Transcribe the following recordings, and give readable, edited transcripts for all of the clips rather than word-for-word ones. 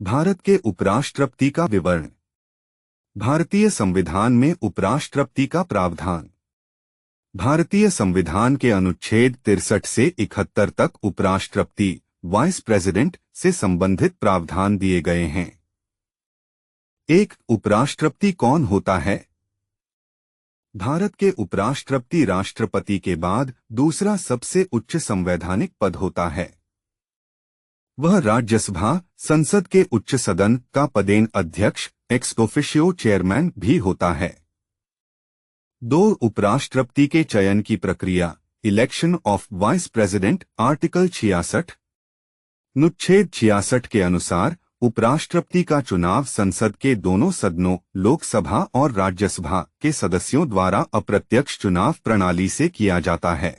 भारत के उपराष्ट्रपति का विवरण। भारतीय संविधान में उपराष्ट्रपति का प्रावधान। भारतीय संविधान के अनुच्छेद 63 से 71 तक उपराष्ट्रपति वाइस प्रेसिडेंट से संबंधित प्रावधान दिए गए हैं। एक उपराष्ट्रपति कौन होता है? भारत के उपराष्ट्रपति राष्ट्रपति के बाद दूसरा सबसे उच्च संवैधानिक पद होता है। वह राज्यसभा संसद के उच्च सदन का पदेन अध्यक्ष एक्स ऑफिशियो चेयरमैन भी होता है। दो उपराष्ट्रपति के चयन की प्रक्रिया election of vice president article 66 अनुच्छेद 66 के अनुसार उपराष्ट्रपति का चुनाव संसद के दोनों सदनों लोकसभा और राज्यसभा के सदस्यों द्वारा अप्रत्यक्ष चुनाव प्रणाली से किया जाता है।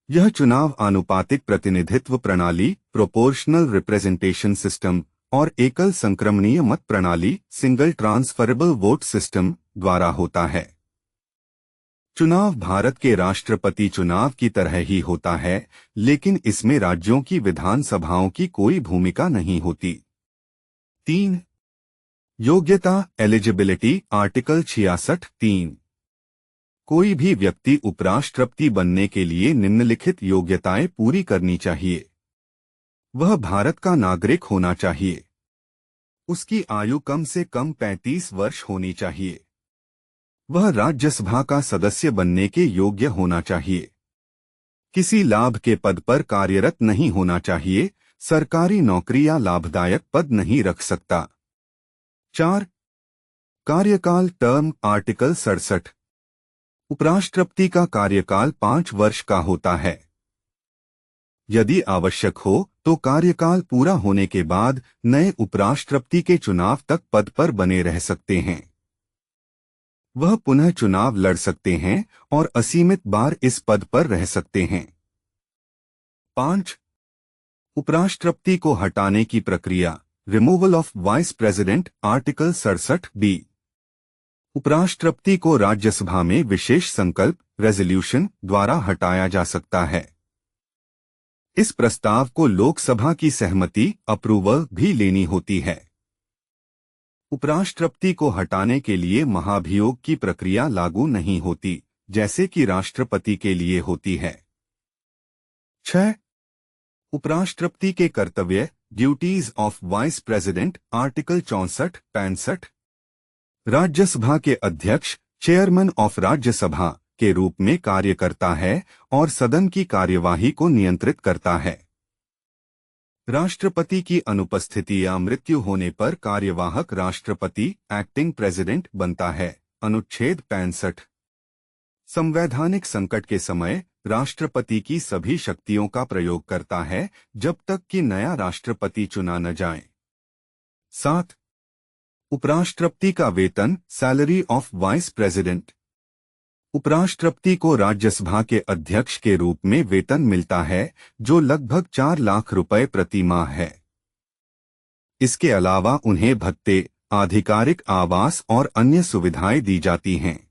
यह चुनाव आनुपातिक प्रतिनिधित्व प्रणाली प्रोपोर्शनल रिप्रेजेंटेशन सिस्टम और एकल संक्रमणीय मत प्रणाली सिंगल ट्रांसफरेबल वोट सिस्टम द्वारा होता है। चुनाव भारत के राष्ट्रपति चुनाव की तरह ही होता है, लेकिन इसमें राज्यों की विधानसभाओं की कोई भूमिका नहीं होती। 3. योग्यता एलिजिबिलिटी आर्टिकल 66(3) कोई भी व्यक्ति उपराष्ट्रपति बनने के लिए निम्नलिखित योग्यताएं पूरी करनी चाहिए। वह भारत का नागरिक होना चाहिए। उसकी आयु कम से कम 35 वर्ष होनी चाहिए। वह राज्यसभा का सदस्य बनने के योग्य होना चाहिए। किसी लाभ के पद पर कार्यरत नहीं होना चाहिए। सरकारी नौकरी या लाभदायक पद नहीं रख सकता। 4. कार्यकाल टर्म आर्टिकल 67 उपराष्ट्रपति का कार्यकाल 5 वर्ष का होता है। यदि आवश्यक हो तो कार्यकाल पूरा होने के बाद नए उपराष्ट्रपति के चुनाव तक पद पर बने रह सकते हैं। वह पुनः चुनाव लड़ सकते हैं और असीमित बार इस पद पर रह सकते हैं। 5. उपराष्ट्रपति को हटाने की प्रक्रिया removal of vice president article 67(b) उपराष्ट्रपति को राज्यसभा में विशेष संकल्प रेजोल्यूशन द्वारा हटाया जा सकता है। इस प्रस्ताव को लोकसभा की सहमति अप्रूवल भी लेनी होती है। उपराष्ट्रपति को हटाने के लिए महाभियोग की प्रक्रिया लागू नहीं होती, जैसे कि राष्ट्रपति के लिए होती है। 6. उपराष्ट्रपति के कर्तव्य duties of vice president article 64-65 Rajya Sabha के अध्यक्ष चेयरमैन ऑफ राज्यसभा के रूप में कार्य करता है और सदन की कार्यवाही को नियंत्रित करता है। राष्ट्रपति की अनुपस्थिति या मृत्यु होने पर कार्यवाहक राष्ट्रपति एक्टिंग प्रेसिडेंट बनता है। अनुच्छेद 65 संवैधानिक संकट के समय राष्ट्रपति की सभी शक्तियों का प्रयोग करता है जब तक कि नया राष्ट्रपति चुना न जाए। 7. उपराष्ट्रपति का वेतन सैलरी ऑफ वाइस प्रेसिडेंट उपराष्ट्रपति को राज्यसभा के अध्यक्ष के रूप में वेतन मिलता है जो लगभग 4 लाख रुपए प्रति माह है। इसके अलावा उन्हें भत्ते, आधिकारिक आवास और अन्य सुविधाएं दी जाती हैं।